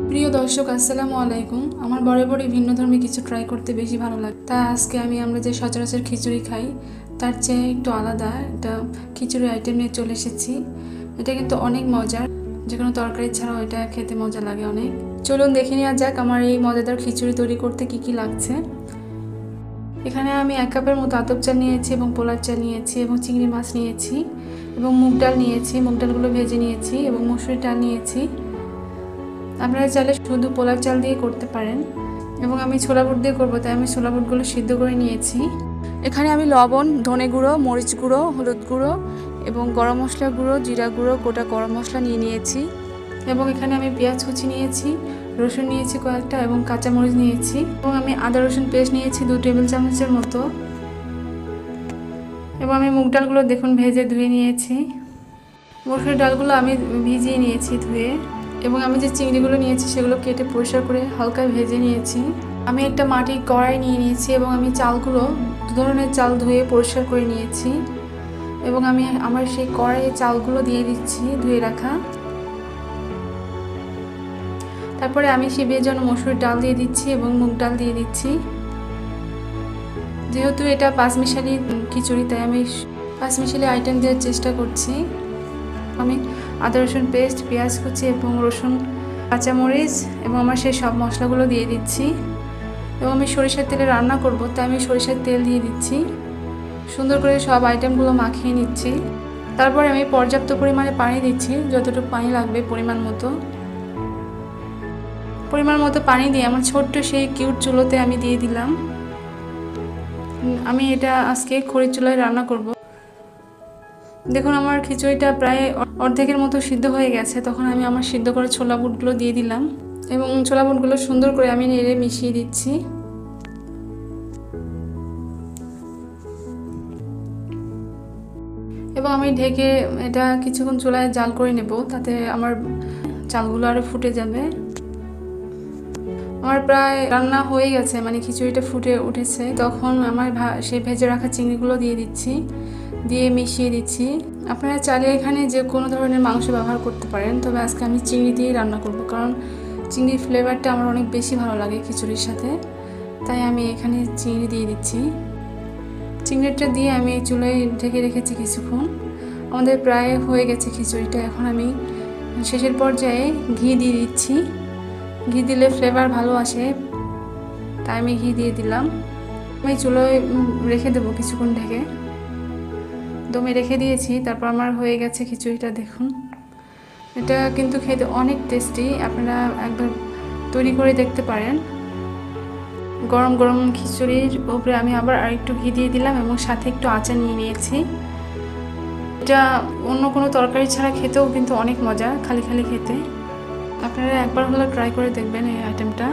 প্রিয় দর্শক, আসসালামু আলাইকুম। আমার বরাবরই ভিন্ন ধর্মী কিছু ট্রাই করতে বেশি ভালো লাগে। তা আজকে আমরা যে সচরাচর খিচুড়ি খাই তার চেয়ে একটু আলাদা একটা খিচুড়ি আইটেম নিয়ে চলে এসেছি। এটা কিন্তু অনেক মজার, যে কোনো তরকারি ছাড়াও এটা খেতে মজা লাগে অনেক। চলুন দেখে নেওয়া যাক আমার এই মজাদার খিচুড়ি তৈরি করতে কি কি লাগছে। এখানে আমি 1 কাপের মতো আতপ চাল নিয়েছি এবং পোলার চাল নিয়েছি এবং চিংড়ি মাছ নিয়েছি এবং মুগ ডাল নিয়েছি। মুগ ডালগুলো ভেজে নিয়েছি এবং মসুরি ডাল নিয়েছি। আপনারা চাইলে শুধু পোলার চাল দিয়ে করতে পারেন এবং আমি ছোলা বুট দিয়ে করবো, তাই আমি ছোলা বুটগুলো সিদ্ধ করে নিয়েছি। এখানে আমি লবণ, ধনে গুঁড়ো, মরিচ গুঁড়ো, হলুদ গুঁড়ো এবং গরম মশলা গুঁড়ো, জিরা গুঁড়ো, গোটা গরম মশলা নিয়ে নিয়েছি এবং এখানে আমি পেঁয়াজ কুচি নিয়েছি, রসুন নিয়েছি কয়েকটা এবং কাঁচামরিচ নিয়েছি এবং আমি আদা রসুন পেস্ট নিয়েছি 2 টেবিল চামচের মতো। এবং আমি মুগ ডালগুলো দেখুন ভেজে ধুয়ে নিয়েছি। মসুর ডালগুলো আমি ভিজিয়ে নিয়েছি ধুয়ে এবং আমি যে চিংড়িগুলো নিয়েছি সেগুলো কেটে পরিষ্কার করে হালকা ভেজে নিয়েছি। আমি একটা মাটির কড়াই নিয়ে নিয়েছি এবং আমি চালগুলো 2 ধরনের চাল ধুয়ে পরিষ্কার করে নিয়েছি এবং আমি আমার সেই কড়াইয়ে চালগুলো দিয়ে দিচ্ছি ধুয়ে রাখা। তারপরে আমি সেই জন্য মসুর ডাল দিয়ে দিচ্ছি এবং মুগ ডাল দিয়ে দিচ্ছি। যেহেতু এটা 5 মিশালি খিচুড়ি, তাই আমি 5 মিশালি আইটেম দেওয়ার চেষ্টা করছি। আমি আদা রসুন পেস্ট, পেঁয়াজ কুচি এবং রসুন, কাঁচামরিচ এবং আমার সেই সব মশলাগুলো দিয়ে দিচ্ছি এবং আমি সরিষার তেলে রান্না করব, তাই আমি সরিষার তেল দিয়ে দিচ্ছি। সুন্দর করে সব আইটেমগুলো মাখিয়ে নিচ্ছি। তারপরে আমি পর্যাপ্ত পরিমাণে পানি দিচ্ছি, যতটুকু পানি লাগবে পরিমাণ মতো পানি দিয়ে আমার ছোট্ট সেই কিউট চুলোতে আমি দিয়ে দিলাম। আমি এটা আজকে খড়ির চুলায় রান্না করব। দেখুন আমার খিচুড়িটা প্রায় অর্ধেকের মতো সিদ্ধ হয়ে গেছে। তখন আমি আমার সিদ্ধ করা ছোলা বুটগুলো দিয়ে দিলাম এবং ছোলা বুটগুলো সুন্দর করে আমি নেড়ে মিশিয়ে দিচ্ছি। এবং আমি ঢেকে এটা কিছুক্ষণ চুলায় জাল করে নেব, তাতে আমার চালগুলো আরও ফুটে যাবে। আমার প্রায় রান্না হয়ে গেছে, মানে খিচুড়িটা ফুটে উঠেছে। তখন আমার সেই ভেজে রাখা চিংড়িগুলো দিয়ে দিচ্ছি, দিয়ে মিশিয়ে দিচ্ছি। আপনারা চাইলে এখানে যে কোনো ধরনের মাংস ব্যবহার করতে পারেন, তবে আজকে আমি চিংড়ি দিয়েই রান্না করব, কারণ চিংড়ির ফ্লেভারটা আমার অনেক বেশি ভালো লাগে খিচুড়ির সাথে, তাই আমি এখানে চিংড়ি দিয়ে দিচ্ছি। চিংড়িটা দিয়ে আমি চুলায় ঢেকে রেখেছি কিছুক্ষণ। আমাদের প্রায় হয়ে গেছে খিচুড়িটা। এখন আমি শেষের পর্যায়ে ঘি দিয়ে দিচ্ছি। ঘি দিলে ফ্লেভার ভালো আসে, তাই আমি ঘি দিয়ে দিলাম। আমি চুলোয় রেখে দেবো কিছুক্ষণ ঢেকে, দমে রেখে দিয়েছি। তারপর আমার হয়ে গেছে খিচুড়িটা। দেখুন এটা কিন্তু খেতে অনেক টেস্টি, আপনারা একবার তৈরি করে দেখতে পারেন। গরম গরম খিচুড়ির উপরে আমি আবার আরেকটু ঘি দিয়ে দিলাম এবং সাথে একটু আচার নিয়ে নিয়েছি। এটা অন্য কোনো তরকারি ছাড়া খেতেও কিন্তু অনেক মজা, খালি খালি খেতে। আপনারা একবার হলে ট্রাই করে দেখবেন এই আইটেমটা।